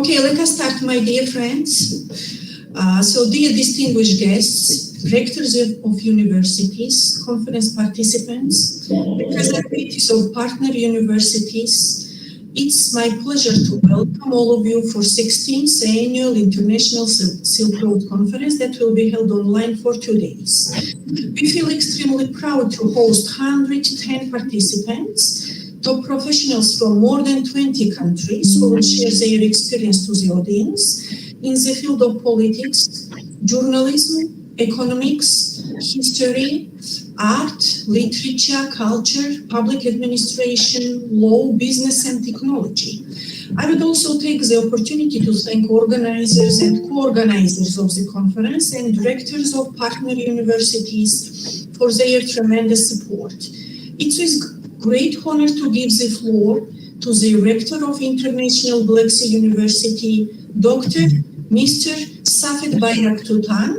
Okay, let us start, my dear friends. So dear distinguished guests, rectors of universities, conference participants, representatives of partner universities, it's my pleasure to welcome all of you for 16th Annual International Silk Road Conference that will be held online for 2 days. We feel extremely proud to host 110 participants, top professionals from more than 20 countries who will share their experience to the audience in the field of politics, journalism, economics, history, art, literature, culture, public administration, law, business, and technology. I would also take the opportunity to thank organizers and co-organizers of the conference and directors of partner universities for their tremendous support. It is great honor to give the floor to the Rector of International Black Sea University, Dr. Mr. Safed Bayraktutan,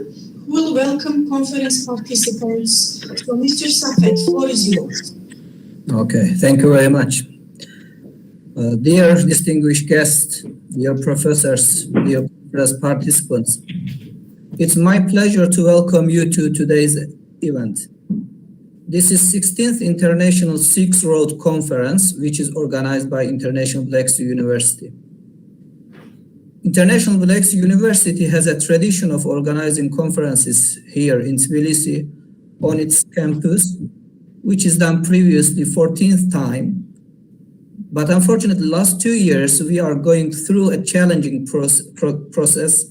who will welcome conference participants. So Mr. Safed, floor is yours. Okay, thank you very much. Dear distinguished guests, dear professors, dear participants, it's my pleasure to welcome you to today's event. This is 16th International Silk Road Conference, which is organized by International Black Sea University. International Black Sea University has a tradition of organizing conferences here in Tbilisi on its campus, which is done previously 14th time. But unfortunately, last 2 years, we are going through a challenging process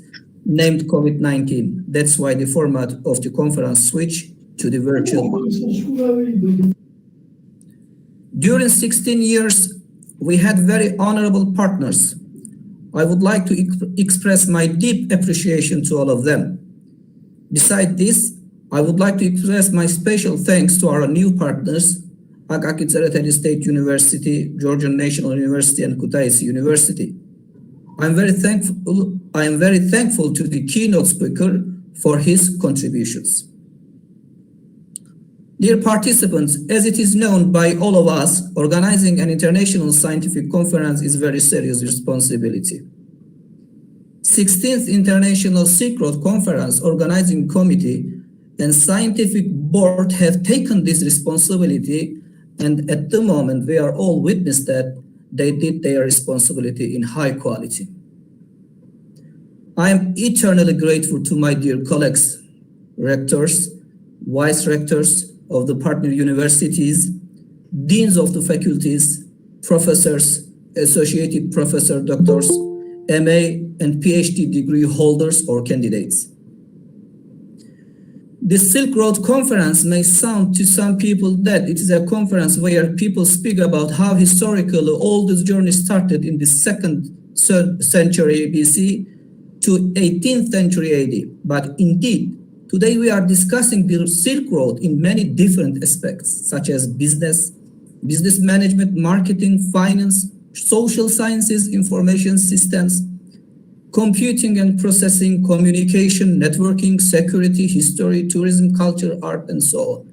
named COVID-19. That's why the format of the conference switched to the virtual. During 16 years, we had very honorable partners. I would like to express my deep appreciation to all of them. Besides this, I would like to express my special thanks to our new partners, Akaki State University, Georgian National University, and Kutaisi University. I am very thankful to the keynote speaker for his contributions. Dear participants, as it is known by all of us, organizing an international scientific conference is a very serious responsibility. 16th International Silk Road Conference Organizing Committee and Scientific Board have taken this responsibility, and at the moment we are all witness that they did their responsibility in high quality. I am eternally grateful to my dear colleagues, rectors, vice rectors of the partner universities, deans of the faculties, professors, associate professor doctors, MA and PhD degree holders or candidates. The Silk Road Conference may sound to some people that it is a conference where people speak about how historically all this journey started in the 2nd century BC to 18th century AD. But indeed, today we are discussing the Silk Road in many different aspects, such as business management, marketing, finance, social sciences, information systems, computing and processing, communication, networking, security, history, tourism, culture, art, and so on.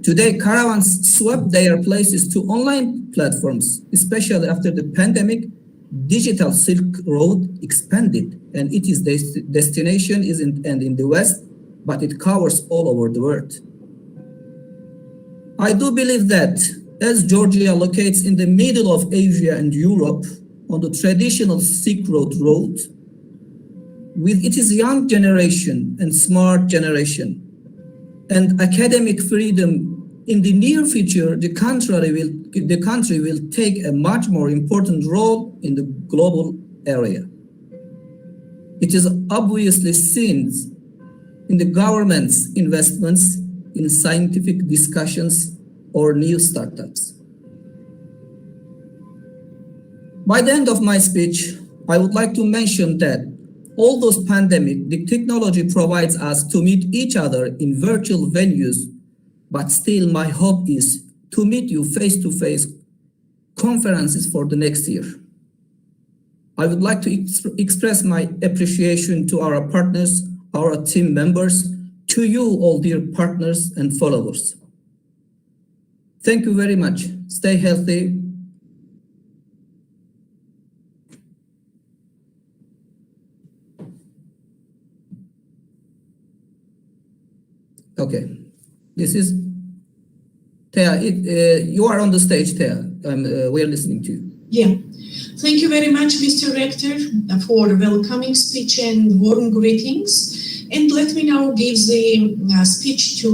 Today, caravans swept their places to online platforms, especially after the pandemic. Digital Silk Road expanded, and its destination isn't in the West, but it covers all over the world. I do believe that as Georgia locates in the middle of Asia and Europe on the traditional Silk Road, with its young generation and smart generation and academic freedom, in the near future, the country will take a much more important role in the global area. It is obviously seen in the government's investments in scientific discussions or new startups. By the end of my speech, I would like to mention that although pandemic, the technology provides us to meet each other in virtual venues, but still my hope is to meet you face-to-face conferences for the next year. I would like to express my appreciation to our partners, our team members, to you all dear partners and followers. Thank you very much. Stay healthy. Okay. This is Thea. You are on the stage, Thea. We are listening to you. Yeah. Thank you very much, Mr. Rector, for welcoming speech and warm greetings. And let me now give the speech to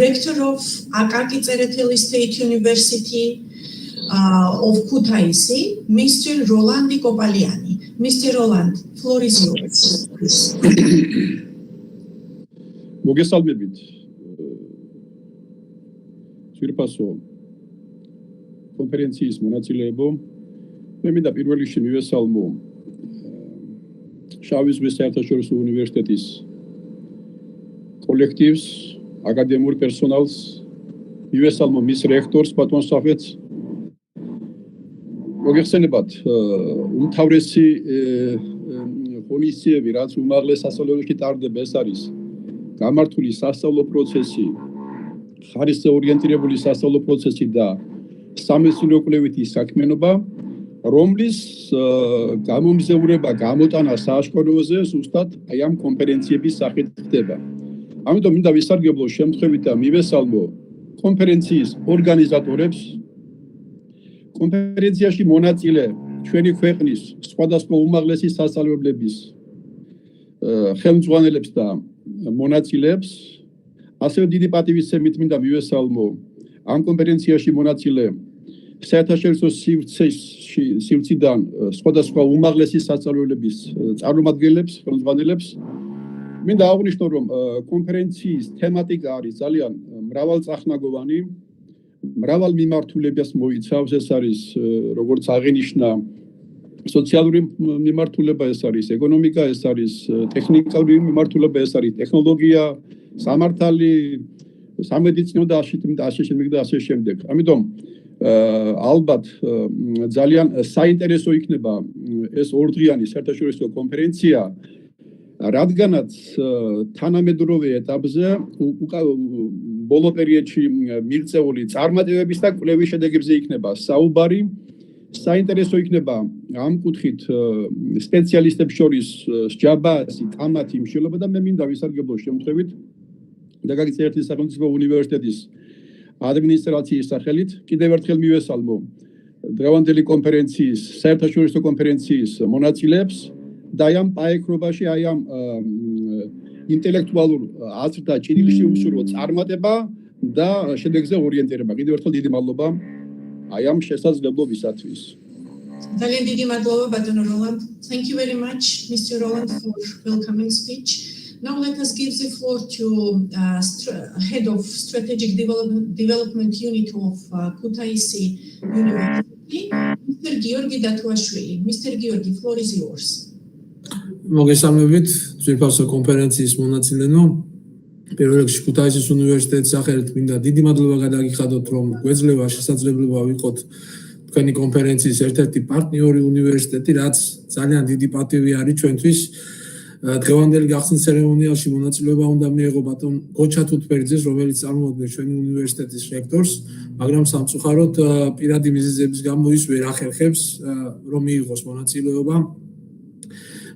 Rector of Akaki Tsereteli State University of Kutaisi, Mr. Roland Kopaliani. Mr. Roland, floor is yours. მოგესალმებით. ძვირფასო კონფერენციის მონაწილეებო, მე მინდა პირველ რიგში მივესალმო შავი ზღვის საერთაშორისო უნივერსიტეტის კოლექტივს, აკადემიურ პერსონალს, მივესალმო მის რექტორს, პატრონსახელს. მოგეხსენებათ, უმთავრესი ღონისძიებები, რაც უმაღლეს სასწავლებელში ტარდება, ეს არის გამართული სასწავლო პროცესი, ხარისზე ორიენტირებული სასწავლო პროცესი და სამეცნიერო-კვლევითი საქმიანობა, რომლის გამომზევრება, გამოტანა სააშკაროზე ზუსტად აი ამ კონფერენციების სახით ხდება. ამიტომ მინდა ვისარგებლო შემთხვევით და მივესალმო კონფერენციის ორგანიზატორებს, კონფერენციაში მონაწილე ჩვენი ქვეყნის სხვადასხვა უმაღლესი სასწავლებლების ხელმძღვანელებს და მონაწილეებს, ასევე დიდი პატივისცემით მინდა მივესალმო ამ კონფერენციაში მონაწილე საერთაშორისო სივრციდან სხვადასხვა უმაღლესი სასწავლებლების წარმომადგენლებს, ხელმძღვანელებს. მინდა აღვნიშნო, რომ კონფერენციის თემატიკა არის ძალიან მრავალწახნაგოვანი, მრავალ მიმართულებას მოიცავს. ეს არის, როგორც აღინიშნა, სოციალური მიმართულება, ეს არის ეკონომიკა, ეს არის ტექნიკალური მიმართულება, ეს არის ტექნოლოგია, სამართალი, სამედიცინო და ასე შემდეგ. ამიტომ ალბათ ძალიან საინტერესო იქნება ეს ორდღიანი საერთაშორისო კონფერენცია, რადგანაც თანამედროვე ეტაპზე ბოლო პერიოდში მიღწეული წარმატებების და კვლევის შედეგებზე იქნება საუბარი. საინტერესო იქნება ამ კუთხით სპეციალისტებს შორის სჯაბაასი, კამათი, მშველობა და მე მინდა ვისარგებლო შემთხვევით და გაგიწერეთ სახელმწიფო უნივერსიტეტის ადმინისტრაციის სახელით კიდევ ერთხელ მივესალმო დღევანდელი კონფერენციის, საერთაშორისო კონფერენციის მონაწილეებს და ამ პაექრობაში აი ამ ინტელექტუალურ აზრ და ჭრილში უსურვო წარმატება და შედეგზე ორიენტირება. კიდევ ერთხელ დიდი მადლობა აი ამ შესაძლებლობისათვის. ძალიან დიდი მადლობა, ბატონო Roland. Thank you very much, Mr. Roland, for welcoming speech. Now let us give the floor to Head of Strategic Development Unit of Kutaisi University, Mr. Georgi Datuashvili. Mr. Georgi, floor is yours. მოგესალმებით, ძვირფასო კონფერენციის მონაწილეო. პირველ რიგში ქუთაისის უნივერსიტეტის სახელით მინდა დიდი მადლობა გადაგიხადოთ, რომ გვეძლევა შესაძლებლობა ვიყოთ თქვენი კონფერენციის ერთ-ერთი პარტნიორი უნივერსიტეტი, რაც ძალიან დიდი პატივი არის ჩვენთვის. დღევანდელი გახსნის ცერემონიალში მონაწილეობა უნდა მიეღო ბატონ გოჩა თუთბერძეს, რომელიც წარმოადგენს ჩვენი უნივერსიტეტის რექტორს, მაგრამ სამწუხაროდ პირადი მიზეზების გამო ის ვერ ახერხებს, რომ მიიღოს მონაწილეობა.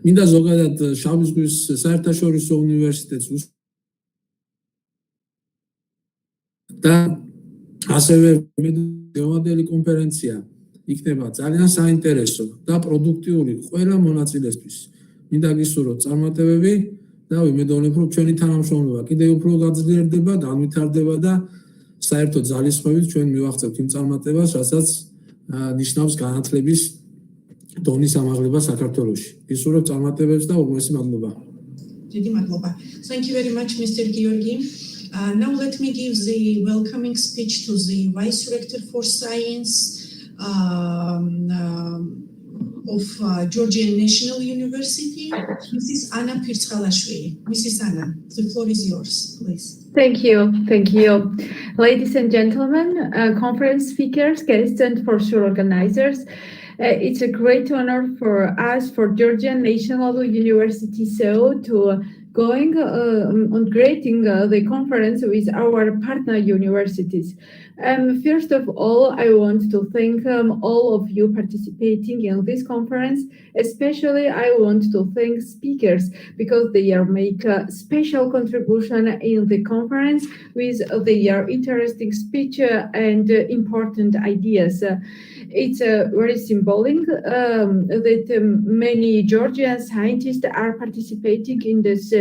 მინდა ზოგადად შავი ზღვის საერთაშორისო უნივერსიტეტს და ასევე დღევანდელი კონფერენცია იქნება ძალიან საინტერესო და პროდუქტიული ყველა მონაწილესთვის. მინდა გისურვოთ წარმატებები და ვიმედოვნებ, რომ ჩვენი თანამშრომლობა კიდევ უფრო გაძლიერდება, განვითარდება და საერთოდ ძალისხმევით ჩვენ მივაღწევთ იმ წარმატებას, რასაც ნიშნავს განათლების დონის ამაღლება საქართველოში. გისურვებთ წარმატებებს და უღრესი მადლობა. დიდი მადლობა. Thank you very much, Mr. Georgi. Now let me give the welcoming speech to the Vice Rector for Science of Georgian National University, Mrs. Anna Pirtsxalashvili. Mrs. Anna, the floor is yours, please. Thank you. Ladies and gentlemen, conference speakers, guests and for sure organizers, it's a great honor for us, for Georgian National University, to on creating the conference with our partner universities. First of all, I want to thank all of you participating in this conference. Especially, I want to thank speakers because they are make a special contribution in the conference with their interesting speech and important ideas. It's very symbolic that many Georgian scientists are participating in this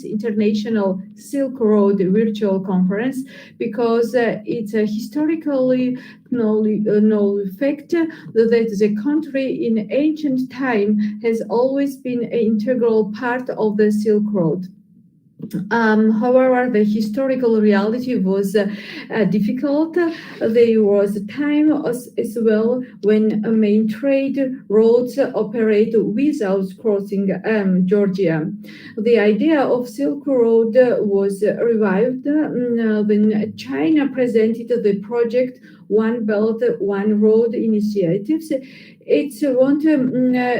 international Silk Road virtual conference because it's a historically known fact that the country in ancient time has always been an integral part of the Silk Road. However, the historical reality was difficult. There was a time as well when main trade roads operate without crossing Georgia. The idea of Silk Road was revived when China presented the project One Belt, One Road initiatives. It's one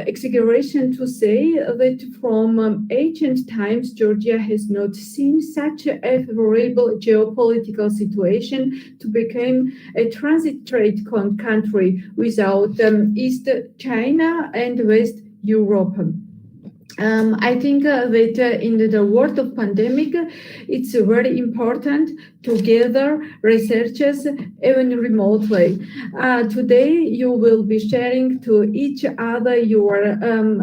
exaggeration to say that from ancient times, Georgia has not seen such a favorable geopolitical situation to become a transit trade country without East China and West Europe. I think that in the world of pandemic, it's very important to gather researchers even remotely. Today, you will be sharing to each other your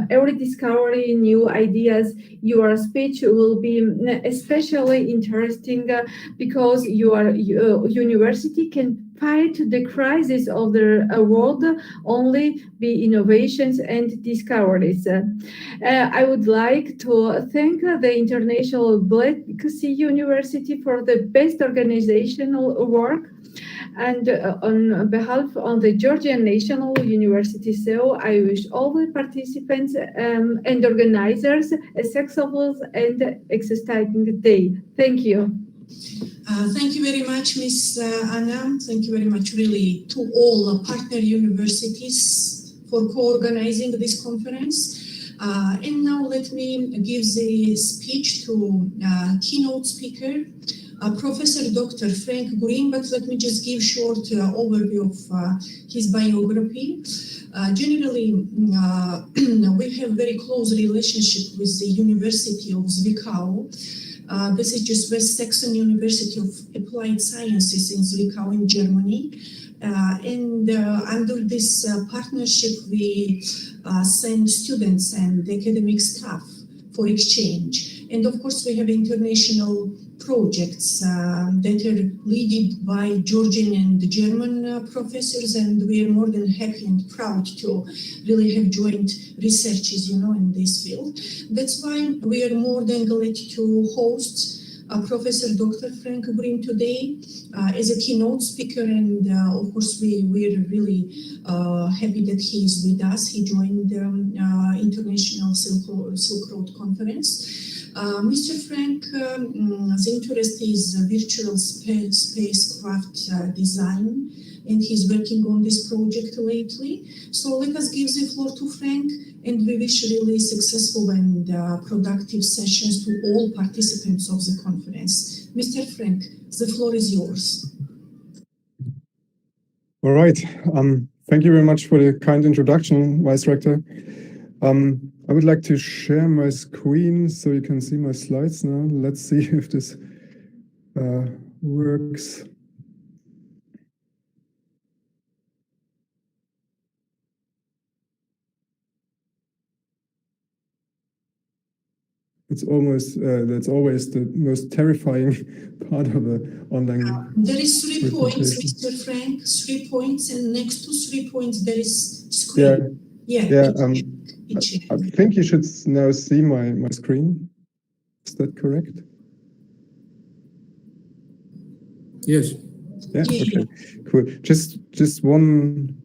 every discovery, new ideas. Your speech will be especially interesting because your university can fight the crisis of the world only by innovations and discoveries. I would like to thank the International Black Sea University for the best organizational work. And on behalf of the Georgian National University, so I wish all the participants and organizers a successful and exciting day. Thank you. Thank you very much, Ms. Anna. Thank you very much, really, to all partner universities for co-organizing this conference. And now let me give the speech to keynote speaker, Professor Dr. Frank Green, but let me just give short overview of his biography. Generally, we have very close relationship with the University of Zwickau. This is just West Saxon University of Applied Sciences in Zwickau in Germany. And under this partnership, we send students and academic staff for exchange. And of course, we have international projects that are led by Georgian and German professors, and we are more than happy and proud to really have joint researches, in this field. That's why we are more than glad to host Professor Dr. Frank Green today as a keynote speaker, and of course we are really happy that he is with us. He joined the International Silk Road Conference. Mr. Frank's interest is virtual spacecraft design, and he's working on this project lately. So let us give the floor to Frank, and we wish really successful and productive sessions to all participants of the conference. Mr. Frank, the floor is yours. All right. Thank you very much for the kind introduction, Vice Rector. I would like to share my screen so you can see my slides now. Let's see if this works. It's almost, that's always the most terrifying part of the online. There is 3 points, Mr. Frank, 3 points, and next to 3 points there is screen. Yeah. I think you should now see my screen. Is that correct? Yes. Yeah. Okay. Cool. Just one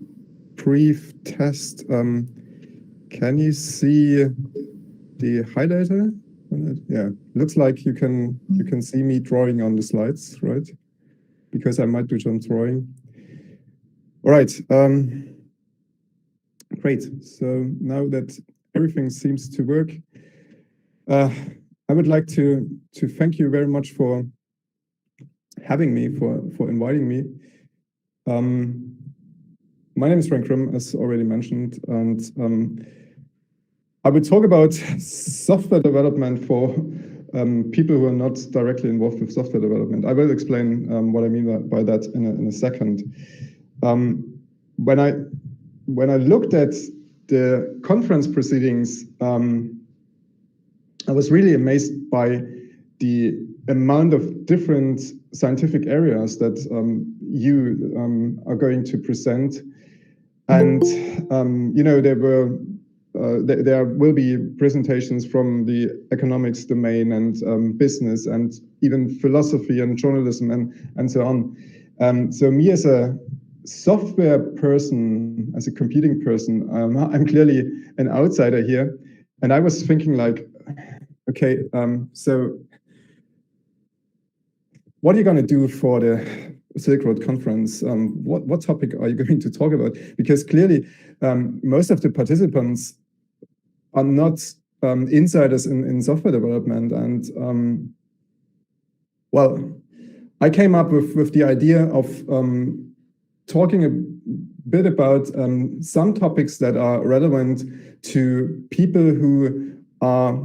brief test. Can you see the highlighter? Yeah. Looks like you can see me drawing on the slides, right? Because I might do some drawing. All right. Great. So now that everything seems to work, I would like to thank you very much for having me, for inviting me. My name is Frank Grimm, as already mentioned, and I will talk about software development for people who are not directly involved with software development. I will explain what I mean by that in a second. When I looked at the conference proceedings, I was really amazed by the amount of different scientific areas that you are going to present, and there will be presentations from the economics domain and business and even philosophy and journalism and so on. So me as a software person, as a computing person, I'm clearly an outsider here, and I was thinking like, okay, so what are you going to do for the Silk Road Conference? What topic are you going to talk about? Because clearly, most of the participants are not insiders in software development. And well, I came up with the idea of talking a bit about some topics that are relevant to people who are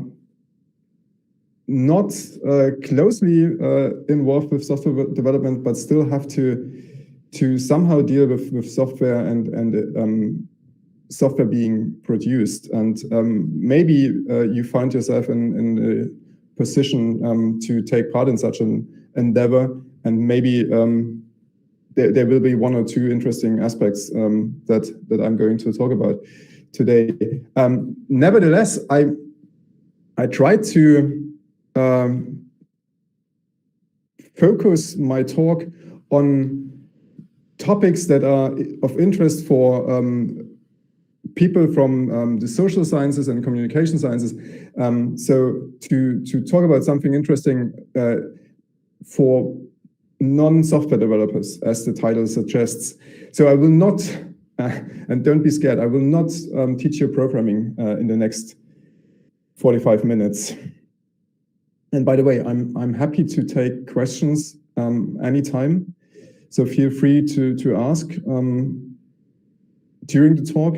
not closely involved with software development, but still have to somehow deal with software and software being produced. And maybe you find yourself in a position to take part in such an endeavor, and maybe there will be one or two interesting aspects that I'm going to talk about today. Nevertheless, I tried to focus my talk on topics that are of interest for people from the social sciences and communication sciences. So to talk about something interesting for non-software developers, as the title suggests. So I will not, and don't be scared, I will not teach you programming in the next 45 minutes. And by the way, I'm happy to take questions anytime. So feel free to ask during the talk.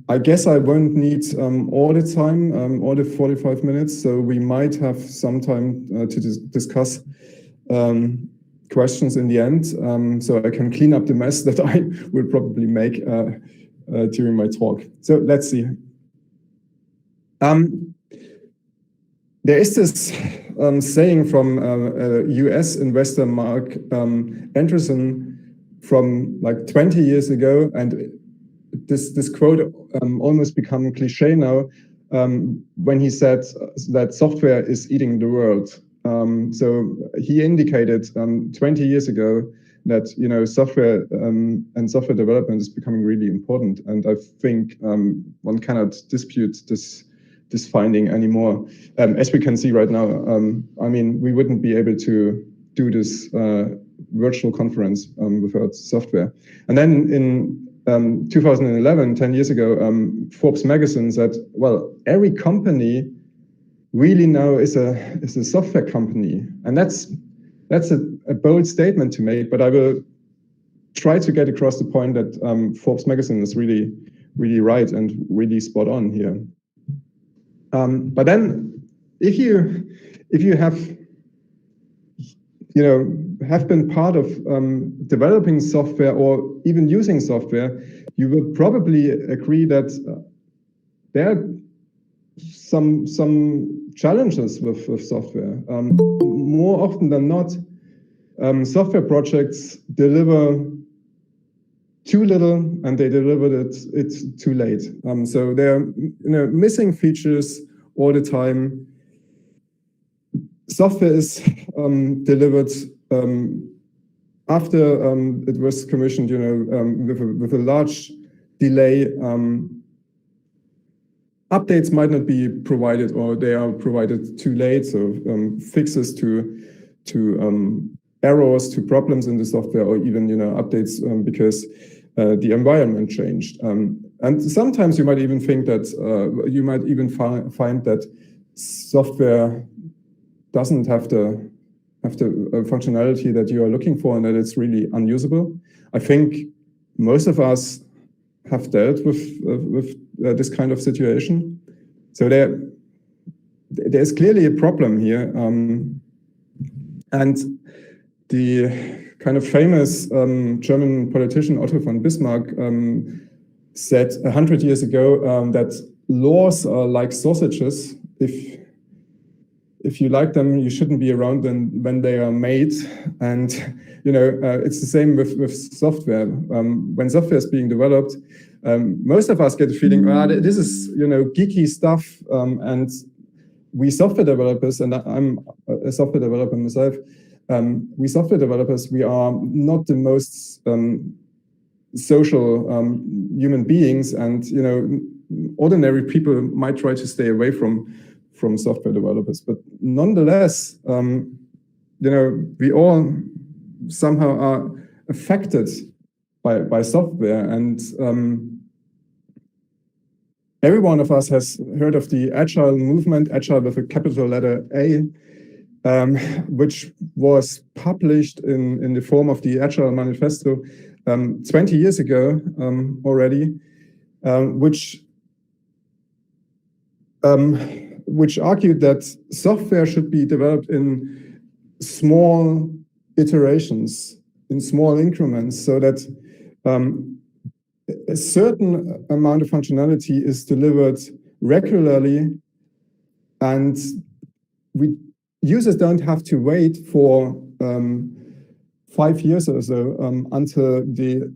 I guess I won't need all the time, all the 45 minutes. So we might have some time to discuss questions in the end. So I can clean up the mess that I will probably make during my talk. So let's see. There is this saying from US investor Mark Anderson from like 20 years ago, and this quote almost become cliche now, when he said that software is eating the world. So he indicated 20 years ago that software and software development is becoming really important, and I think one cannot dispute this finding anymore. As we can see right now, I mean, we wouldn't be able to do this virtual conference without software. And then in 2011, 10 years ago, Forbes magazine said, well, every company really now is a software company. And that's a bold statement to make, but I will try to get across the point that Forbes magazine is really, really right and really spot on here. But then if you have been part of developing software or even using software, you will probably agree that there are some challenges with software. More often than not, software projects deliver too little and they delivered it too late. So they're missing features all the time. Software is delivered after it was commissioned, with a large delay. Updates might not be provided, or they are provided too late. So fixes to errors, to problems in the software, or even updates because the environment changed. And sometimes you might even think that you might even find that software doesn't have the functionality that you are looking for and that it's really unusable. I think most of us have dealt with this kind of situation. So there's clearly a problem here. And the kind of famous German politician Otto von Bismarck said 100 years ago that laws are like sausages. If you like them, you shouldn't be around them when they are made. And it's the same with software. When software is being developed, most of us get the feeling, this is geeky stuff, and we software developers, and I'm a software developer myself. We software developers, we are not the most social human beings, and ordinary people might try to stay away from software developers, but nonetheless, we all somehow are affected by software, and every one of us has heard of the Agile Movement, Agile with a capital letter A, which was published in the form of the Agile Manifesto 20 years ago already, which argued that software should be developed in small iterations, in small increments, so that a certain amount of functionality is delivered regularly, and users don't have to wait for 5 years or so until the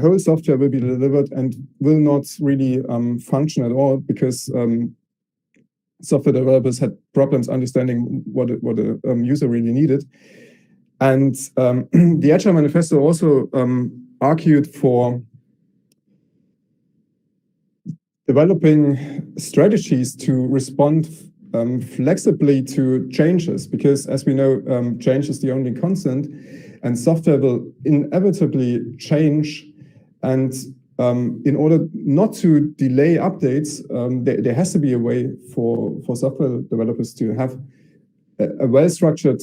whole software will be delivered and will not really function at all, because software developers had problems understanding what a user really needed. And the Agile Manifesto also argued for developing strategies to respond flexibly to changes, because as we know, change is the only constant, and software will inevitably change. And in order not to delay updates, there has to be a way for software developers to have a well-structured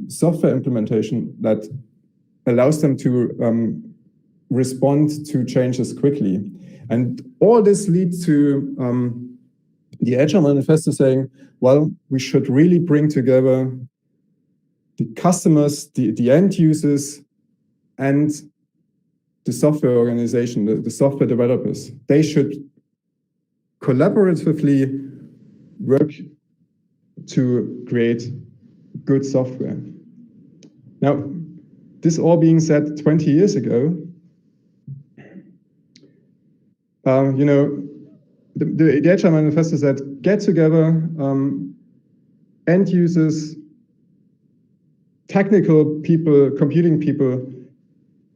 software implementation that allows them to respond to changes quickly. And all this leads to the Agile Manifesto saying, well, we should really bring together the customers, the end users, and the software organization, the software developers. They should collaboratively work to create good software. Now, this all being said 20 years ago, the Agile Manifesto said, get together end users, technical people, computing people,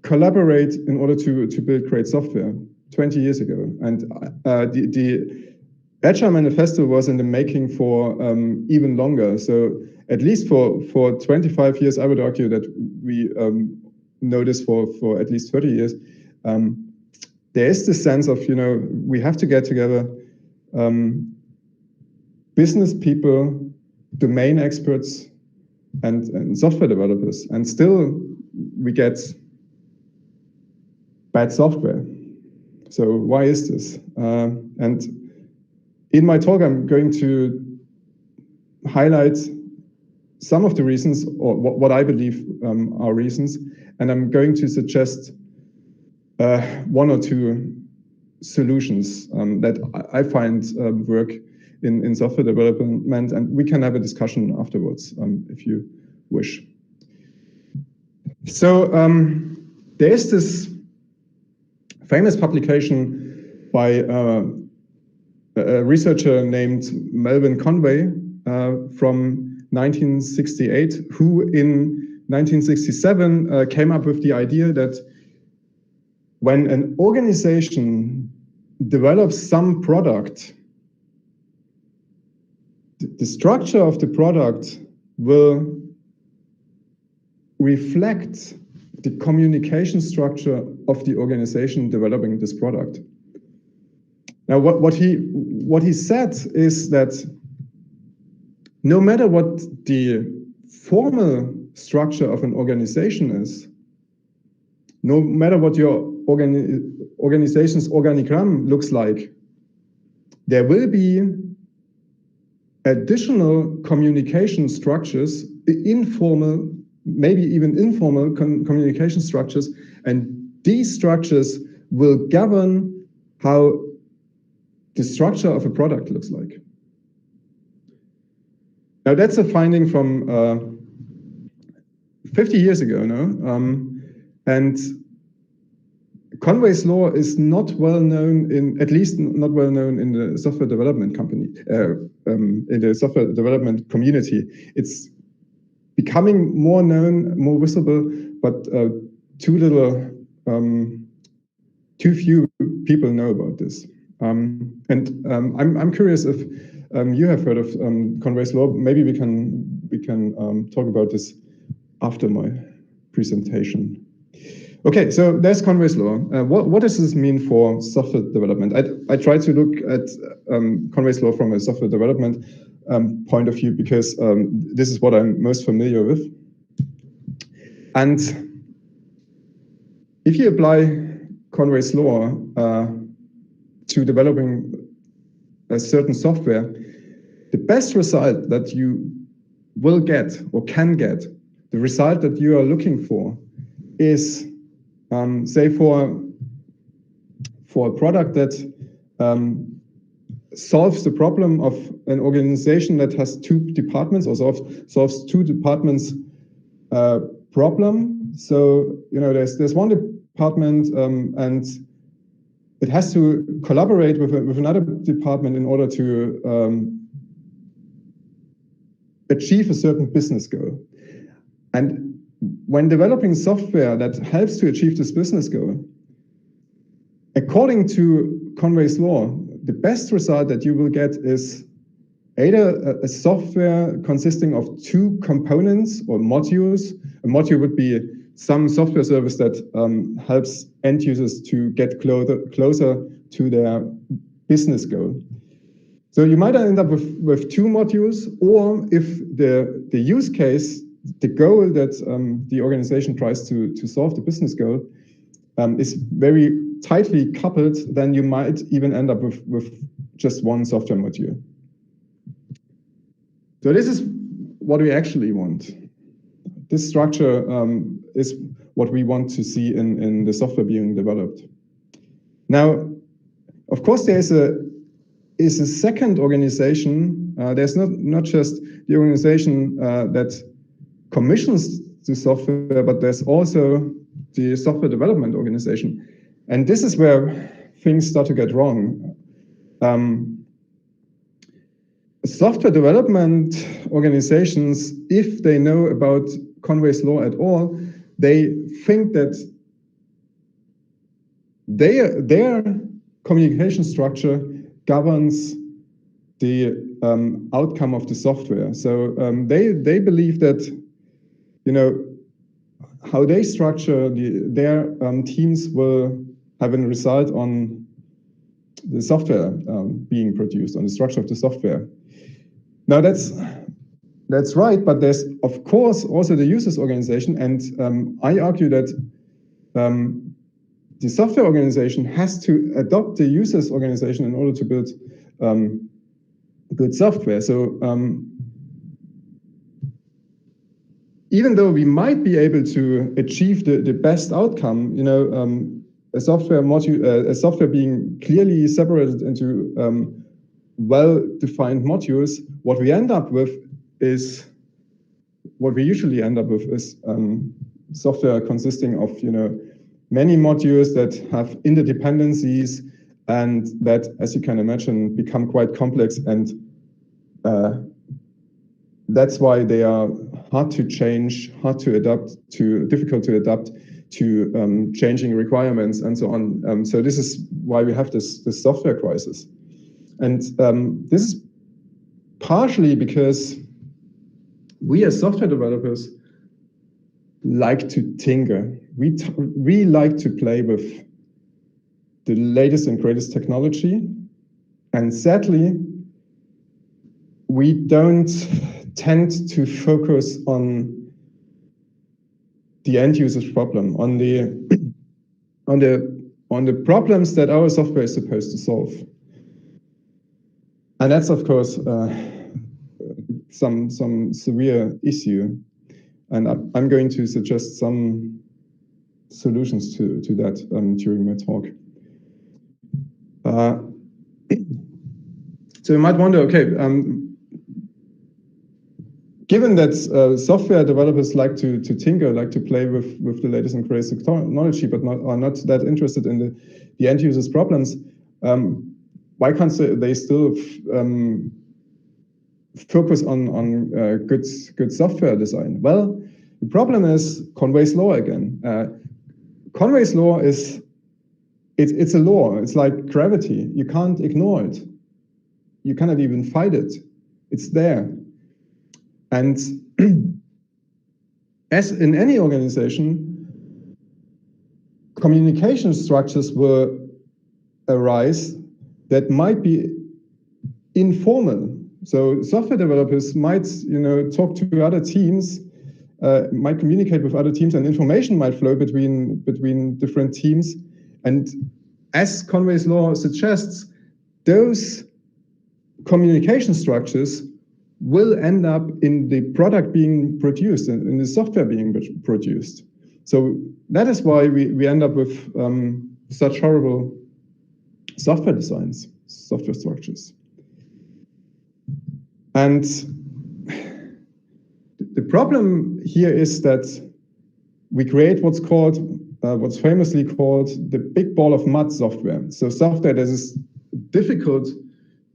collaborate in order to build great software 20 years ago. And the Agile Manifesto was in the making for even longer. So at least for 25 years, I would argue that we know this for at least 30 years. There is this sense of, we have to get together business people, domain experts, and software developers. And still we get bad software. So why is this? And in my talk, I'm going to highlight some of the reasons, or what I believe are reasons, and I'm going to suggest one or two solutions that I find work in software development, and we can have a discussion afterwards if you wish. So there is this famous publication by a researcher named Melvin Conway from 1968, who in 1967 came up with the idea that when an organization develops some product, the structure of the product will reflect the communication structure of the organization developing this product. Now, what he said is that no matter what the formal structure of an organization is, no matter what your organization's organigram looks like, there will be additional communication structures, informal, maybe even informal communication structures, and these structures will govern how the structure of a product looks like. Now that's a finding from 50 years ago now, and Conway's law is not well known in, at least not well known in the software development company, in the software development community. It's becoming more known, more visible, but too few people know about this. I'm curious if you have heard of Conway's law. Maybe we can talk about this after my presentation. Okay, so there's Conway's law. What does this mean for software development? I try to look at Conway's law from a software development point of view because this is what I'm most familiar with. And if you apply Conway's law to developing a certain software, the best result that you will get or can get, the result that you are looking for, is say for a product that solves the problem of an organization that has two departments, or solves two departments problem. So there's one department and it has to collaborate with another department in order to achieve a certain business goal. And when developing software that helps to achieve this business goal, according to Conway's law, the best result that you will get is either a software consisting of two components or modules. A module would be some software service that helps end users to get closer to their business goal. So you might end up with two modules, or if the use case, the goal that the organization tries to solve, the business goal, is very tightly coupled, then you might even end up with just one software module. So this is what we actually want. This structure is what we want to see in the software being developed. Now, of course, there is a second organization. There's not just the organization that commissions the software, but there's also the software development organization. And this is where things start to get wrong. Software development organizations, if they know about Conway's law at all, they think that their communication structure governs the outcome of the software. So they believe that how they structure their teams will have a result on the software being produced, on the structure of the software. Now that's right, but there's of course also the users organization, and I argue that the software organization has to adopt the users organization in order to build good software. So even though we might be able to achieve the best outcome, a software module, a software being clearly separated into well-defined modules, what we usually end up with is software consisting of many modules that have interdependencies and that, as you can imagine, become quite complex, and that's why they are hard to change, difficult to adapt to changing requirements and so on. So this is why we have this software crisis. And this is partially because we as software developers like to tinker. We like to play with the latest and greatest technology. And sadly, we don't tend to focus on the end user's problem, on the problems that our software is supposed to solve. And that's, of course, some severe issue. And I'm going to suggest some solutions to that during my talk. So you might wonder, okay, given that software developers like to tinker, like to play with the latest and greatest technology, but are not that interested in the end users' problems, why can't they still focus on good software design? Well, the problem is Conway's law again. Conway's law it's a law. It's like gravity. You can't ignore it. You cannot even fight it. It's there. And as in any organization, communication structures will arise that might be informal. So software developers might, talk to other teams, might communicate with other teams, and information might flow between different teams. And as Conway's law suggests, those communication structures will end up in the product being produced, in the software being produced. So that is why we end up with such horrible software designs, software structures. And the problem here is that we create what's famously called the big ball of mud software. So software that is difficult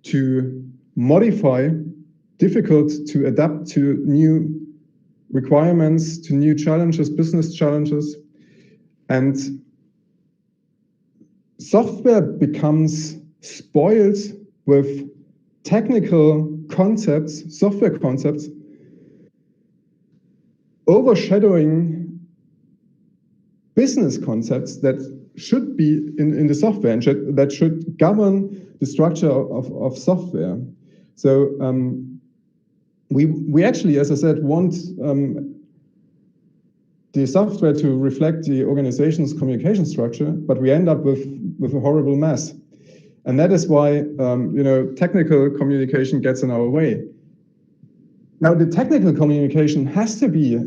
to modify, difficult to adapt to new requirements, to new challenges, business challenges. And software becomes spoiled with technical concepts, software concepts, overshadowing business concepts that should be in the software and that should govern the structure of software. So we actually, as I said, want the software to reflect the organization's communication structure, but we end up with a horrible mess. And that is why technical communication gets in our way. Now, the technical communication has to be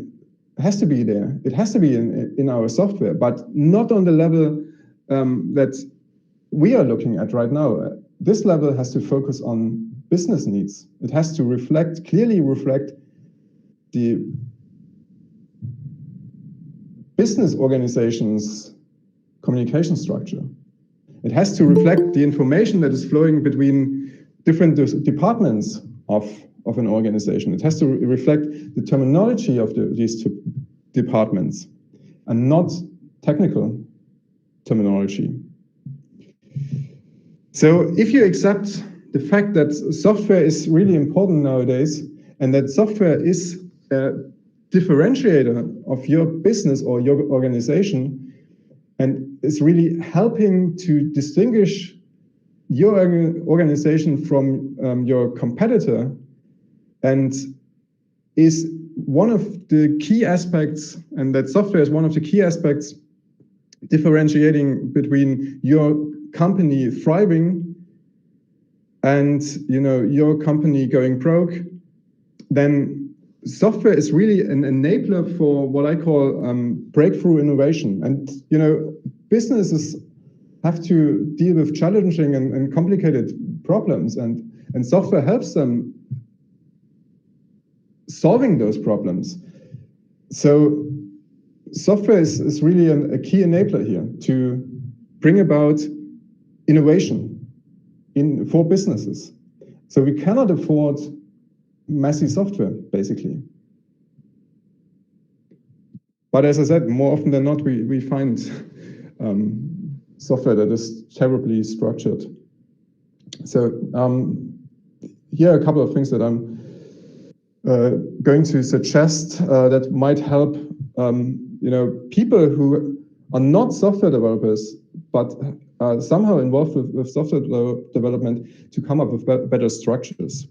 there. It has to be in our software, but not on the level that we are looking at right now. This level has to focus on business needs. It has to clearly reflect the business organization's communication structure. It has to reflect the information that is flowing between different departments of an organization. It has to reflect the terminology of these two departments and not technical terminology. So if you accept the fact that software is really important nowadays and that software is a differentiator of your business or your organization and is really helping to distinguish your organization from your competitor, and is one of the key aspects, and that software is one of the key aspects differentiating between your company thriving and your company going broke, then software is really an enabler for what I call breakthrough innovation. And businesses have to deal with challenging and complicated problems, and software helps them solving those problems. So software is really a key enabler here to bring about innovation for businesses. So we cannot afford messy software, basically. But as I said, more often than not, we find software that is terribly structured. So here are a couple of things that I'm going to suggest that might help people who are not software developers but are somehow involved with software development to come up with better structures.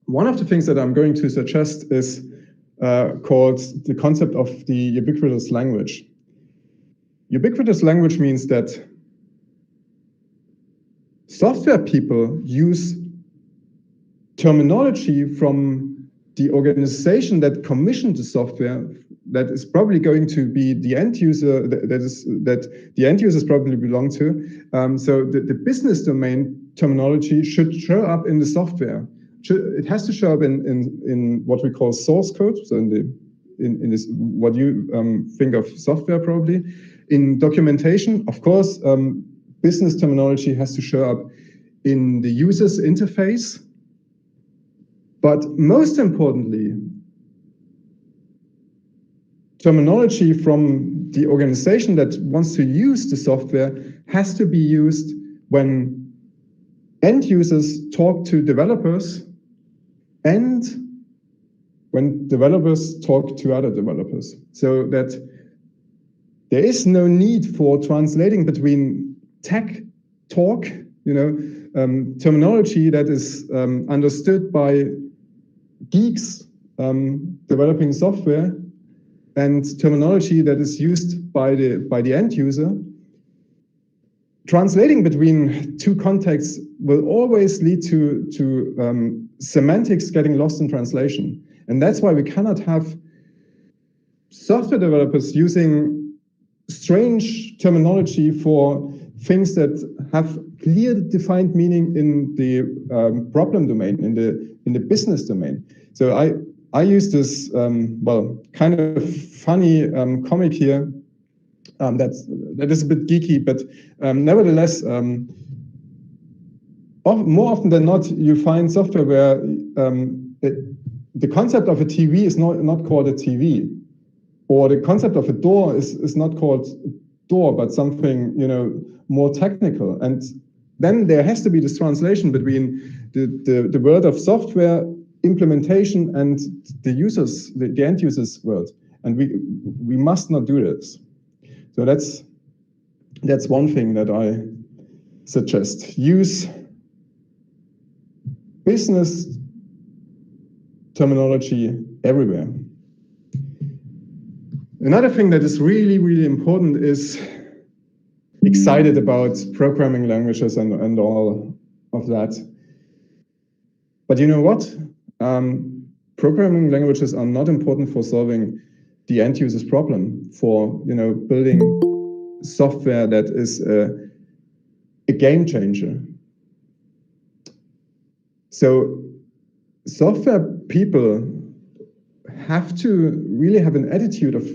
one of the things that I'm going to suggest is called the concept of the ubiquitous language. Ubiquitous language means that software people use terminology from the organization that commissioned the software, that is probably going to be the end user, that the end users probably belong to. So the business domain terminology should show up in the software. It has to show up in what we call source code. So in this, what you think of software probably. In documentation, of course, business terminology has to show up in the user's interface. But most importantly, terminology from the organization that wants to use the software has to be used when end users talk to developers and when developers talk to other developers. So that there is no need for translating between tech talk, terminology that is understood by geeks developing software and terminology that is used by the end user. Translating between two contexts will always lead to semantics getting lost in translation. And that's why we cannot have software developers using strange terminology for things that have clear defined meaning in the problem domain, in the business domain. So I use this kind of funny comic here that is a bit geeky, but nevertheless, more often than not, you find software where the concept of a TV is not called a TV, or the concept of a door is not called door, but something more technical. And then there has to be this translation between the world of software implementation and the users, the end users world. And we must not do this. So that's one thing that I suggest. Use business terminology everywhere. Another thing that is really, really important is excited about programming languages and all of that. But you know what? Programming languages are not important for solving the end user's problem, for building software that is a game changer. So software people have to really have an attitude of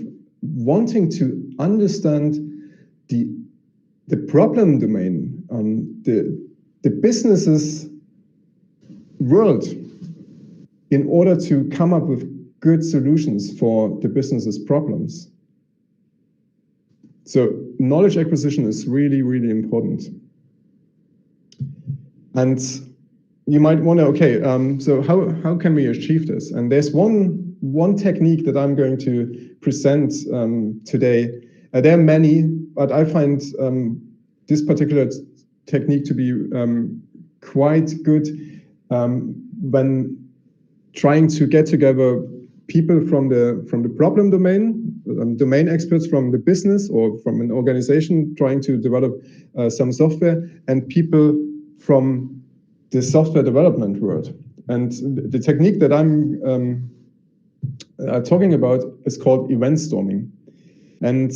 wanting to understand the problem domain, the business's world, in order to come up with good solutions for the business's problems. So knowledge acquisition is really, really important. And you might wonder, okay, so how can we achieve this? And there's one technique that I'm going to present today. There are many, but I find this particular technique to be quite good when trying to get together people from the problem domain, domain experts from the business or from an organization trying to develop some software, and people from the software development world. And the technique that I'm talking about is called event storming. And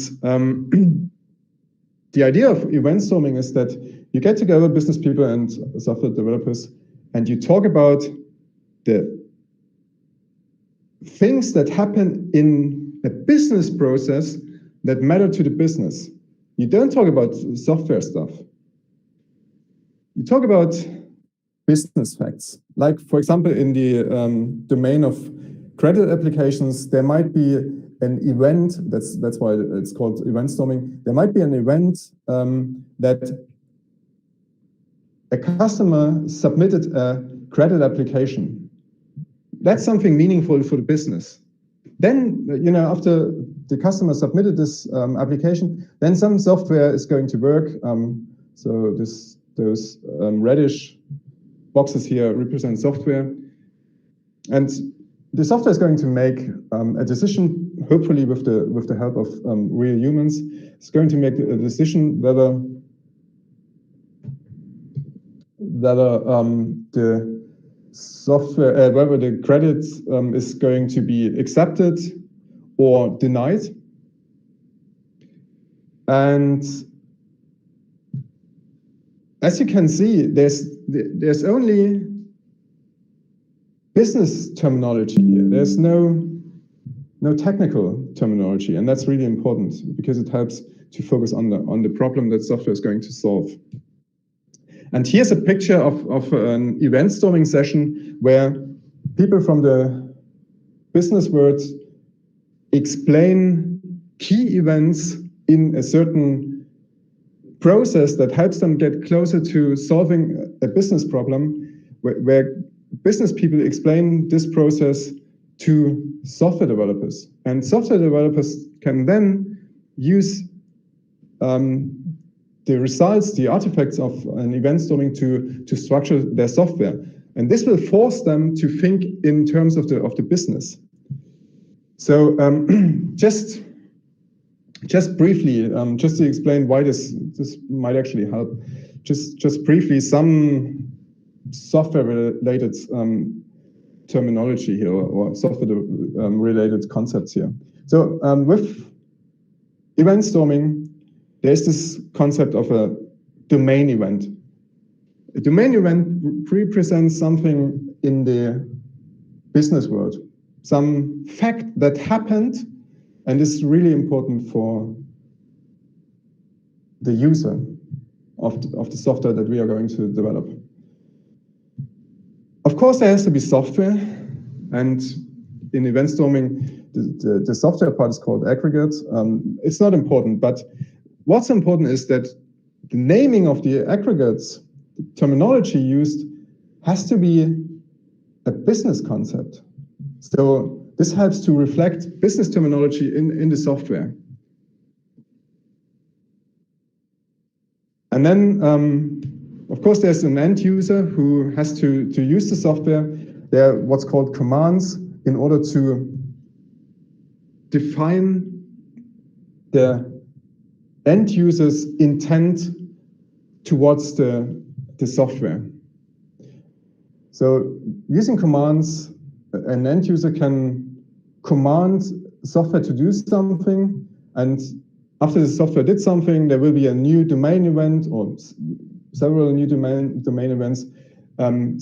the idea of event storming is that you get together business people and software developers, and you talk about the things that happen in a business process that matter to the business. You don't talk about software stuff. You talk about business facts. Like, for example, in the domain of credit applications, there might be an event, that's why it's called event storming. There might be an event that a customer submitted a credit application. That's something meaningful for the business. Then, after the customer submitted this application, then some software is going to work. So those reddish boxes here represent software. And the software is going to make a decision, hopefully with the help of real humans. It's going to make a decision whether the software, whether the credit is going to be accepted or denied. And as you can see, there's only business terminology here. There's no technical terminology, and that's really important because it helps to focus on the problem that software is going to solve. And here's a picture of an event storming session where people from the business world explain key events in a certain process that helps them get closer to solving a business problem, where business people explain this process to software developers. And software developers can then use the results, the artifacts of an event storming to structure their software. And this will force them to think in terms of the business. So just briefly, just to explain why this might actually help, just briefly some software related terminology here, or software related concepts here. So with event storming, there's this concept of a domain event. A domain event represents something in the business world, some fact that happened and is really important for the user of the software that we are going to develop. Of course, there has to be software, and in event storming, the software part is called aggregate. It's not important, but what's important is that the naming of the aggregates, the terminology used, has to be a business concept. So this helps to reflect business terminology in the software. And then, of course, there's an end user who has to use the software. There are what's called commands in order to define the end user's intent towards the software. So using commands, an end user can command software to do something, and after the software did something, there will be a new domain event or several new domain events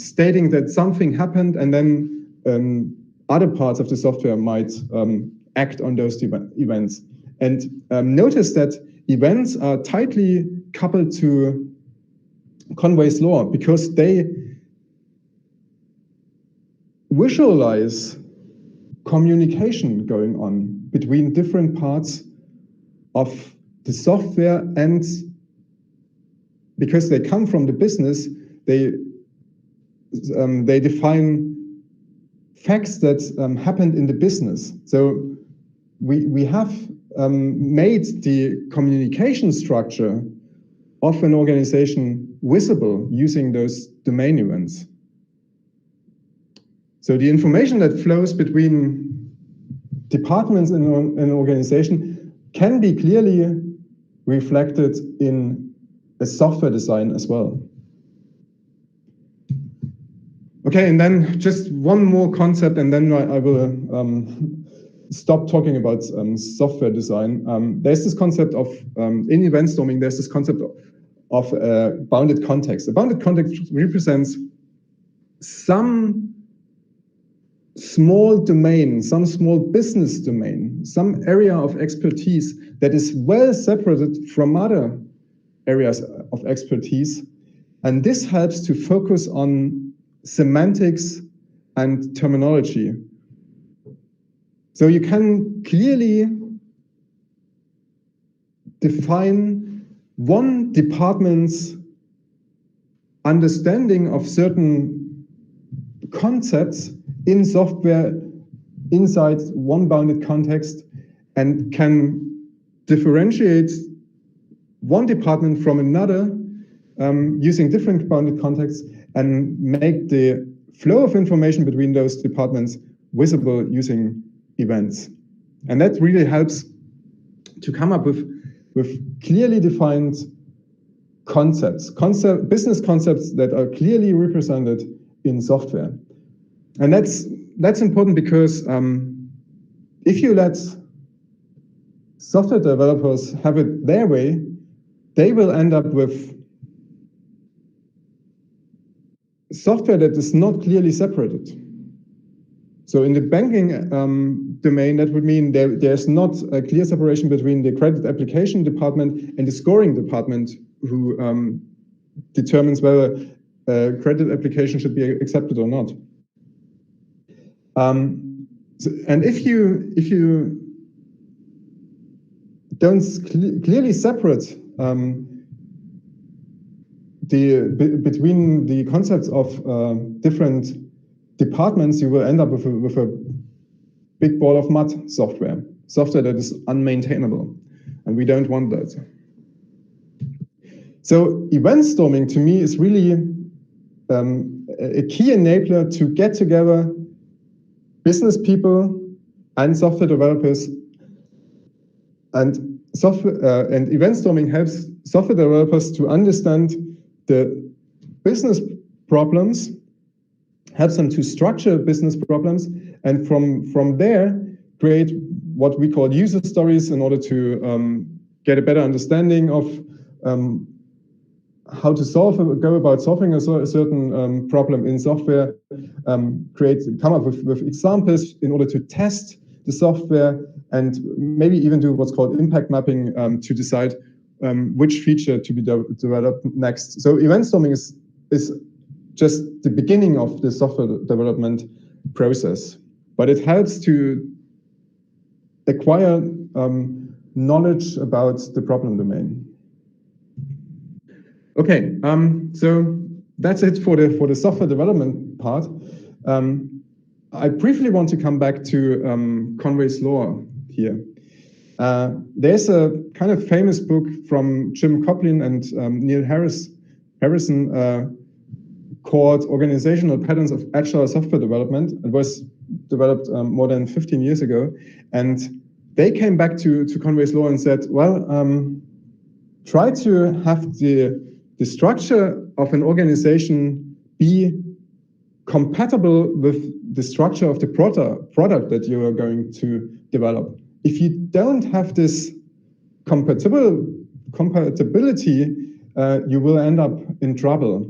stating that something happened, and then other parts of the software might act on those events. And notice that events are tightly coupled to Conway's law because they visualize communication going on between different parts of the software, and because they come from the business, they define facts that happened in the business. So we have made the communication structure of an organization visible using those domain events. So the information that flows between departments in an organization can be clearly reflected in a software design as well. Okay, and then just one more concept, and then I will stop talking about software design. There's this concept of, in event storming, there's this concept of bounded context. A bounded context represents some small domain, some small business domain, some area of expertise that is well separated from other areas of expertise. And this helps to focus on semantics and terminology. So you can clearly define one department's understanding of certain concepts in software inside one bounded context, and can differentiate one department from another using different bounded contexts, and make the flow of information between those departments visible using events. And that really helps to come up with clearly defined business concepts that are clearly represented in software. And that's important because if you let software developers have it their way, they will end up with software that is not clearly separated. So in the banking domain, that would mean there's not a clear separation between the credit application department and the scoring department who determines whether a credit application should be accepted or not. And if you don't clearly separate between the concepts of different departments, you will end up with a big ball of mud software that is unmaintainable, and we don't want that. So event storming to me is really a key enabler to get together business people and software developers, and event storming helps software developers to understand the business problems, helps them to structure business problems, and from there create what we call user stories in order to get a better understanding of how to go about solving a certain problem in software, come up with examples in order to test the software, and maybe even do what's called impact mapping to decide which feature to be developed next. So event storming is just the beginning of the software development process, but it helps to acquire knowledge about the problem domain. Okay, so that's it for the software development part. I briefly want to come back to Conway's Law here. There's a kind of famous book from Jim Coplin and Neil Harrison called Organizational Patterns of Agile Software Development. It was developed more than 15 years ago. And they came back to Conway's Law and said, well, try to have the structure of an organization be compatible with the structure of the product that you are going to develop. If you don't have this compatibility, you will end up in trouble.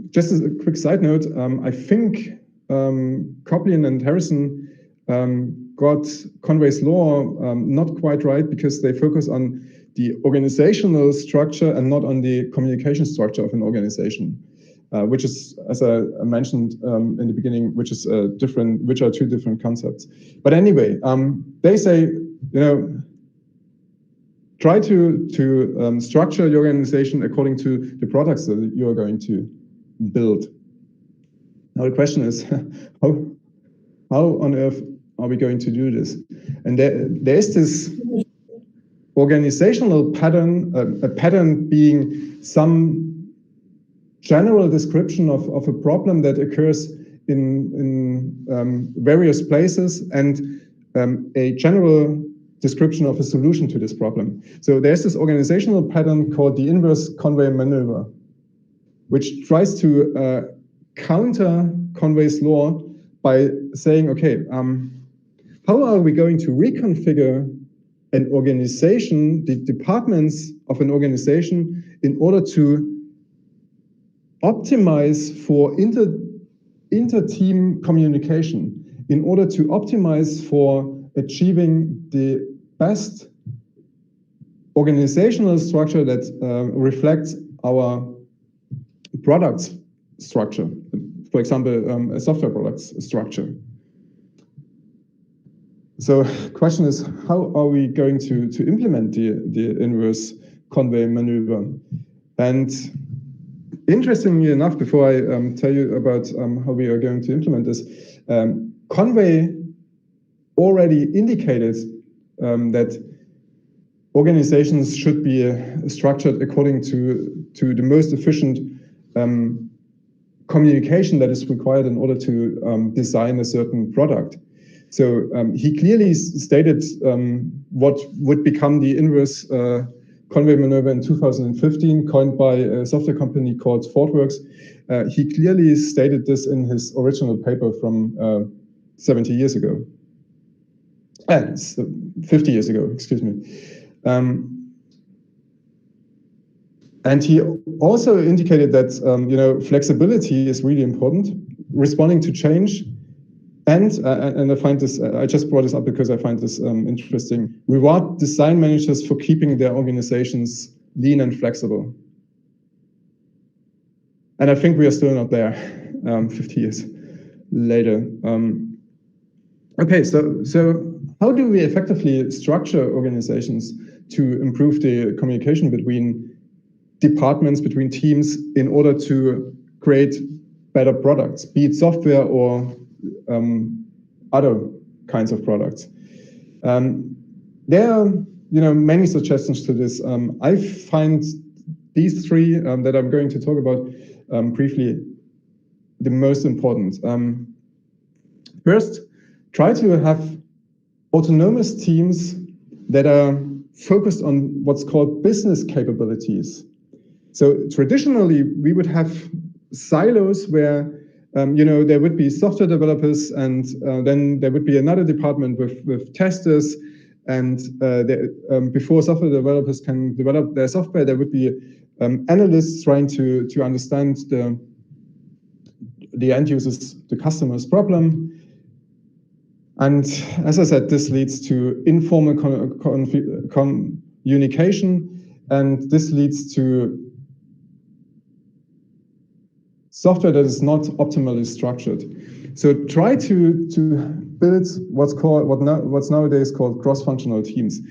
Just as a quick side note, I think Coplin and Harrison got Conway's Law not quite right, because they focus on the organizational structure and not on the communication structure of an organization, which is, as I mentioned in the beginning, which are two different concepts. But anyway, they say, try to structure your organization according to the products that you are going to build. Now the question is, how on earth are we going to do this? And there's this organizational pattern, a pattern being some general description of a problem that occurs in various places, and a general description of a solution to this problem. So there's this organizational pattern called the inverse Conway maneuver, which tries to counter Conway's Law by saying, okay, how are we going to reconfigure an organization, the departments of an organization, in order to optimize for inter-team communication, in order to optimize for achieving the best organizational structure that reflects our product structure, for example, a software product structure. So the question is, how are we going to implement the inverse Conway maneuver? And interestingly enough, before I tell you about how we are going to implement this, Conway already indicated that organizations should be structured according to the most efficient communication that is required in order to design a certain product. So he clearly stated what would become the inverse conway maneuver in 2015, coined by a software company called ThoughtWorks. He clearly stated this in his original paper from 70 years ago. 50 years ago, excuse me. And he also indicated that flexibility is really important, responding to change, and I find this. I just brought this up because I find this interesting. Reward design managers for keeping their organizations lean and flexible. And I think we are still not there, 50 years later. Okay, so how do we effectively structure organizations to improve the communication between departments, between teams, in order to create better products, be it software or other kinds of products? There are many suggestions to this. I find these three that I'm going to talk about briefly the most important. First, try to have autonomous teams that are focused on what's called business capabilities. So traditionally, we would have silos where there would be software developers, and then there would be another department with testers, and before software developers can develop their software, there would be analysts trying to understand the end users, the customer's problem. And as I said, this leads to informal communication, and this leads to software that is not optimally structured. So try to build what's nowadays called cross-functional teams.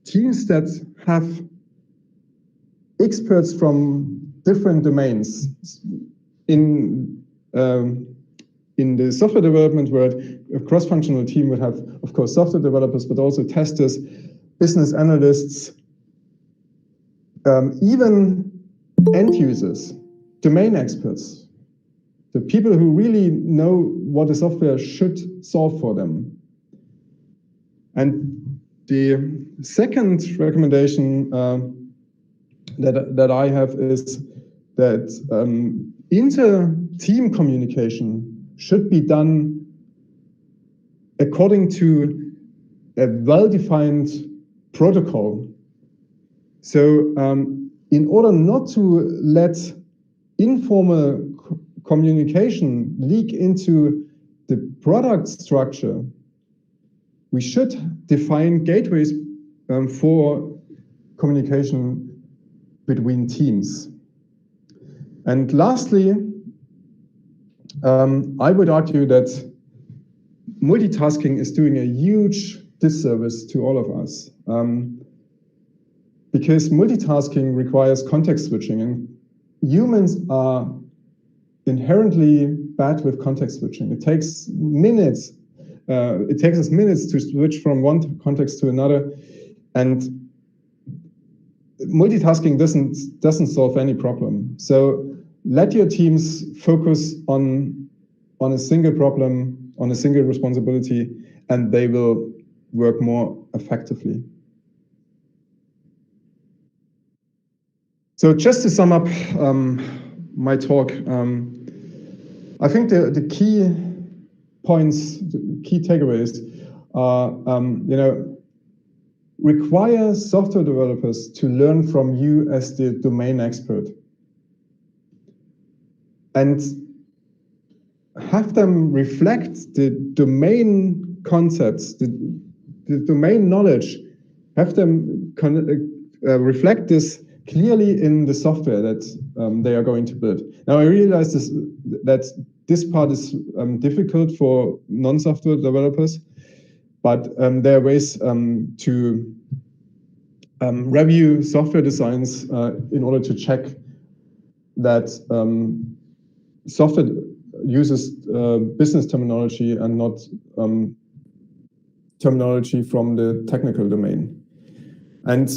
Teams that have experts from different domains. In the software development world, a cross-functional team would have, of course, software developers, but also testers, business analysts, even end users, domain experts, the people who really know what the software should solve for them. And the second recommendation that I have is that inter-team communication should be done according to a well-defined protocol. So in order not to let informal communication leak into the product structure, we should define gateways for communication between teams. And lastly, I would argue that multitasking is doing a huge disservice to all of us, because multitasking requires context switching, and humans are inherently bad with context switching. It takes minutes. It takes us minutes to switch from one context to another, and multitasking doesn't solve any problem. So let your teams focus on a single problem, on a single responsibility, and they will work more effectively. So just to sum up my talk, I think the key points, the key takeaways are, require software developers to learn from you as the domain expert, and have them reflect the domain concepts, the domain knowledge, have them reflect this clearly in the software that they are going to build. Now I realize that this part is difficult for non-software developers, but there are ways to review software designs in order to check that software uses business terminology and not terminology from the technical domain. And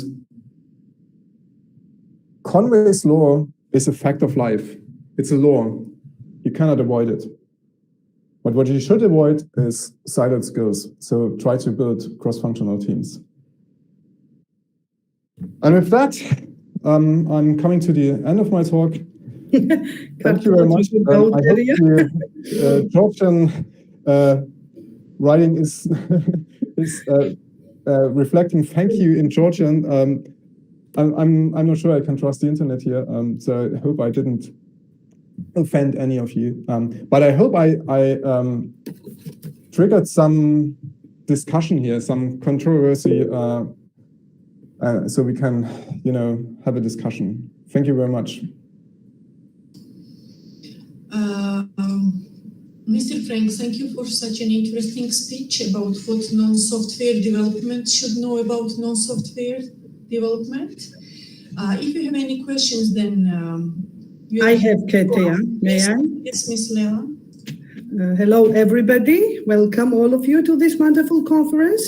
Conway's law is a fact of life. it's a law. You cannot avoid it. But what you should avoid is siloed skills. So try to build cross-functional teams. And with that, I'm coming to the end of my talk. Thank you very much. I hope the Georgian writing is reflecting thank you in Georgian. I'm not sure I can trust the internet here, so I hope I didn't offend any of you. But I hope I triggered some discussion here, some controversy, so we can, have a discussion. Thank you very much. Mr. Frank, thank you for such an interesting speech about what non-software development should know about non-software development. If you have any questions, then I have Katia. May I? Yes, Ms. Leila. Hello, everybody. Welcome all of you to this wonderful conference.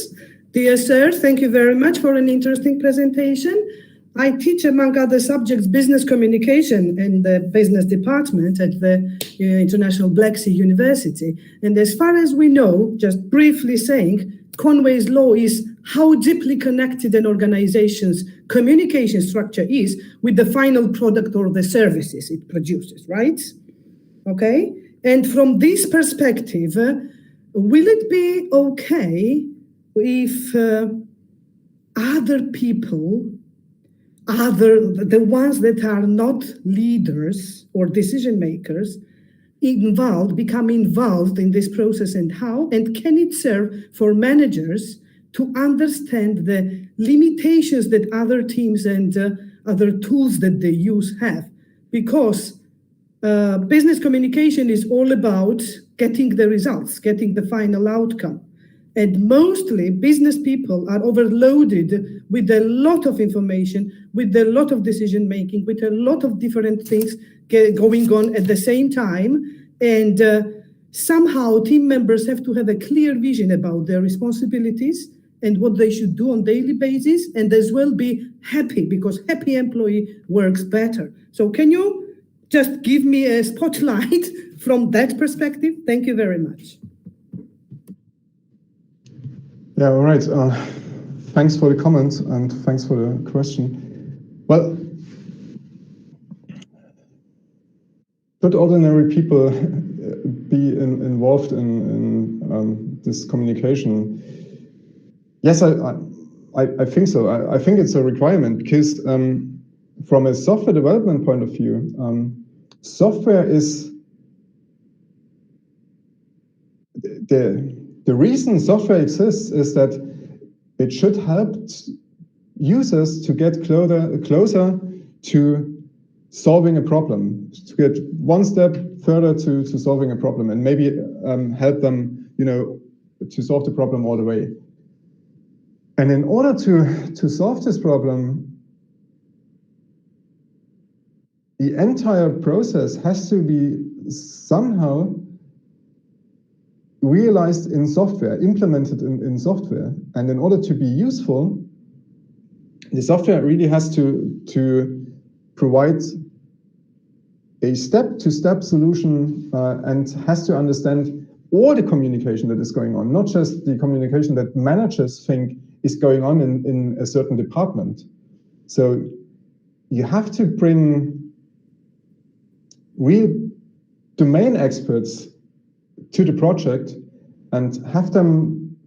Dear sir, thank you very much for an interesting presentation. I teach, among other subjects, business communication in the business department at the International Black Sea University. And as far as we know, just briefly saying, Conway's law is how deeply connected an organization's communication structure is with the final product or the services it produces, right? Okay. And from this perspective, will it be okay if other people, the ones that are not leaders or decision makers, become involved in this process, and how? And can it serve for managers to understand the limitations that other teams and other tools that they use have? Because business communication is all about getting the results, getting the final outcome. And mostly business people are overloaded with a lot of information, with a lot of decision making, with a lot of different things going on at the same time. And somehow team members have to have a clear vision about their responsibilities and what they should do on daily basis, and as well be happy, because happy employee works better. So can you just give me a spotlight from that perspective? Thank you very much. Yeah, all right. Thanks for the comment and thanks for the question. Well, should ordinary people be involved in this communication? Yes, I think so. I think it's a requirement because from a software development point of view, software is the reason software exists is that it should help users to get closer to solving a problem, to get one step further to solving a problem, and maybe help them, to solve the problem all the way. And in order to solve this problem, the entire process has to be somehow realized in software, implemented in software. And in order to be useful, the software really has to provide a step-to-step solution and has to understand all the communication that is going on, not just the communication that managers think is going on in a certain department. So you have to bring real domain experts to the project and have them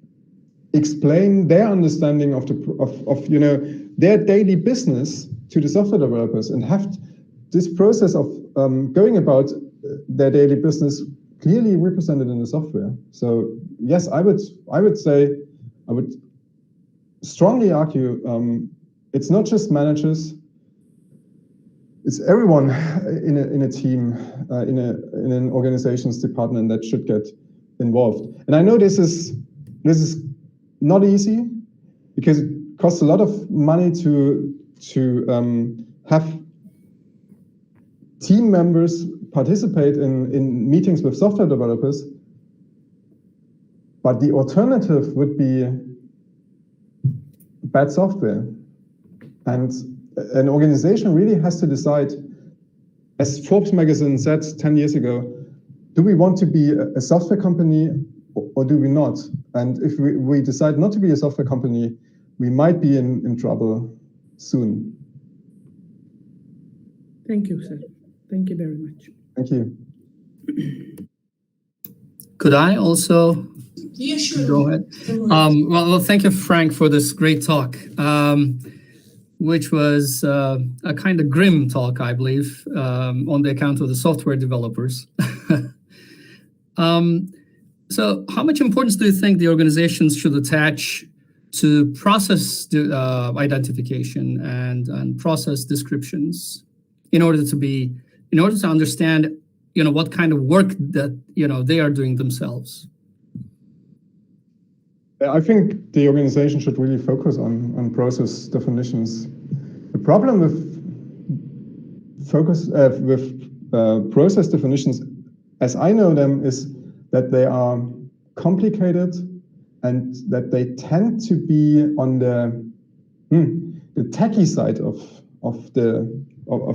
explain their understanding of their daily business to the software developers, and have this process of going about their daily business clearly represented in the software. So yes, I would strongly argue it's not just managers, it's everyone in a team, in an organization's department that should get involved. And I know this is not easy because it costs a lot of money to have team members participate in meetings with software developers. But the alternative would be bad software. And an organization really has to decide as Forbes magazine said 10 years ago, do we want to be a software company or do we not? And if we decide not to be a software company, we might be in trouble soon. Thank you, sir. Thank you very much. Thank you. Could I also Yeah, sure. go ahead? Well, thank you, Frank, for this great talk, which was a kind of grim talk, I believe, on the account of the software developers. So how much importance do you think the organizations should attach to process identification and process descriptions in order to understand, what kind of work that, they are doing themselves? I think the organization should really focus on process definitions. The problem with process definitions, as I know them, is that they are complicated and that they tend to be on the techie side of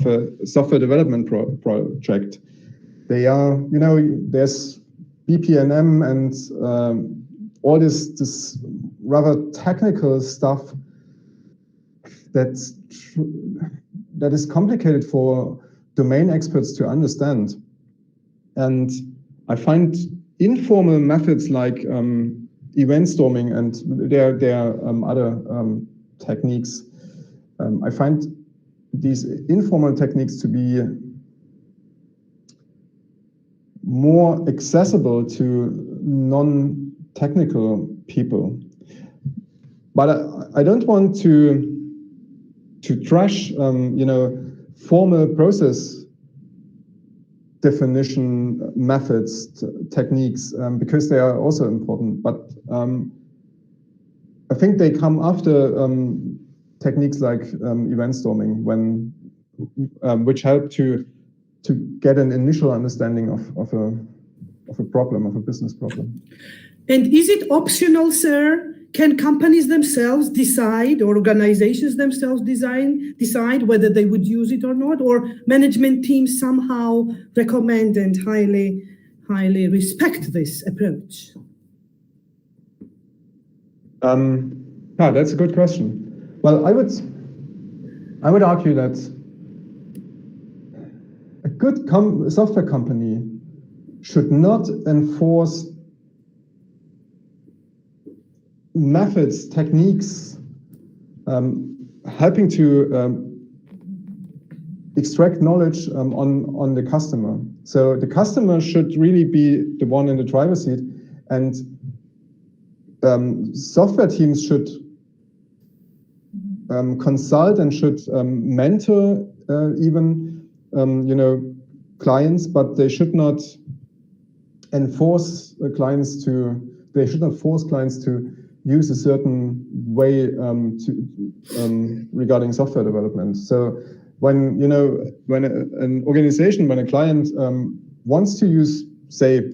a software development project. They are, there's BPMN and all this rather technical stuff that is complicated for domain experts to understand. And I find informal methods like event storming and there are other techniques. I find these informal techniques to be more accessible to non-technical people. But I don't want to trash, formal process definition methods, techniques, because they are also important. But I think they come after techniques like event storming, which help to get an initial understanding of a problem, of a business problem. And is it optional, sir? Can companies themselves decide, or organizations themselves decide whether they would use it or not, or management teams somehow recommend and highly respect this approach? That's a good question. Well, I would argue that a good software company should not enforce methods, techniques, helping to extract knowledge on the customer. So the customer should really be the one in the driver's seat, and software teams should consult and should mentor even clients, but they should not force clients to use a certain way regarding software development. So when an organization, when a client wants to use, say,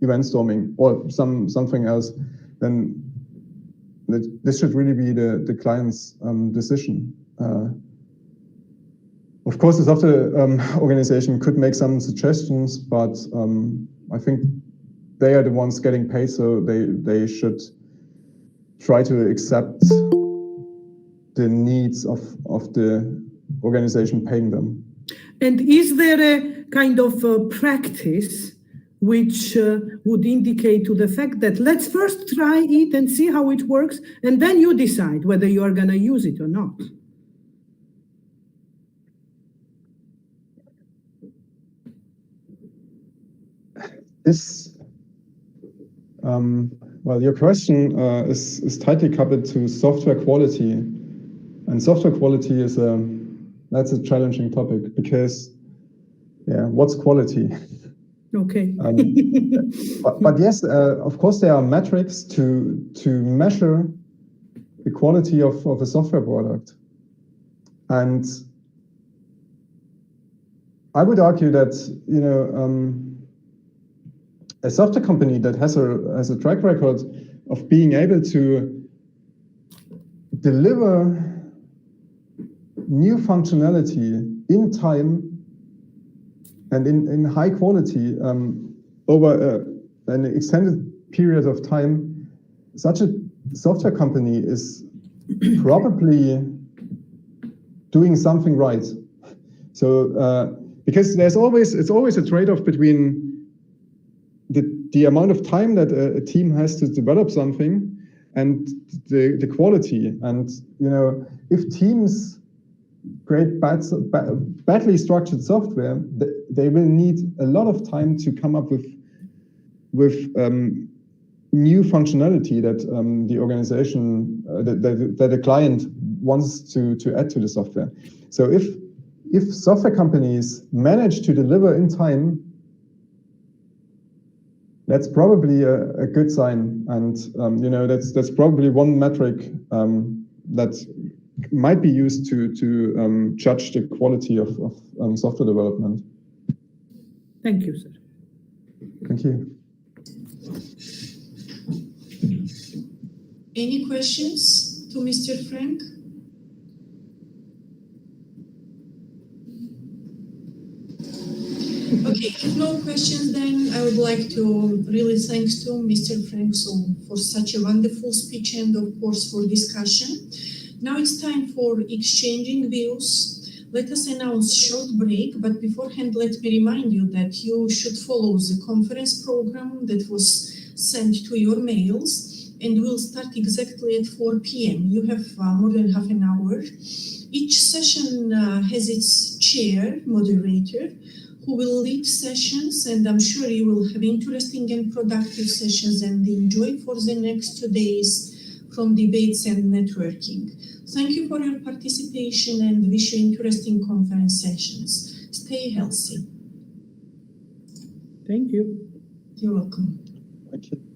event storming or something else, then this should really be the client's decision. Of course, the software organization could make some suggestions, but I think they are the ones getting paid, so they should try to accept the needs of the organization paying them. And is there a kind of practice which would indicate to the fact that let's first try it and see how it works, and then you decide whether you are going to use it or not? Well, your question is tightly coupled to software quality, and software quality that's a challenging topic because, what's quality? Okay. but yes, of course, there are metrics to measure the quality of a software product, and I would argue that a software company that has a track record of being able to deliver new functionality in time and in high quality over an extended period of time, such a software company is probably doing something right. So because it's always a trade-off between the amount of time that a team has to develop something and the quality. And if teams create badly structured software, they will need a lot of time to come up with new functionality that the organization that the client wants to add to the software. So if software companies manage to deliver in time, that's probably a good sign, and that's probably one metric that might be used to judge the quality of software development. Thank you, sir. Thank you. Any questions to Mr. Frank? Okay, if no questions, then I would like to really thanks to Mr. Frank for such a wonderful speech and of course for discussion. Now it's time for exchanging views. Let us announce short break, but beforehand let me remind you that you should follow the conference program that was sent to your mails, and we'll start exactly at 4 p.m. You have more than half an hour. Each session has its chair, moderator, who will lead sessions, and I'm sure you will have interesting and productive sessions and enjoy for the next 2 days from debates and networking. Thank you for your participation and wish you interesting conference sessions. Stay healthy. Thank you. You're welcome. Thank you.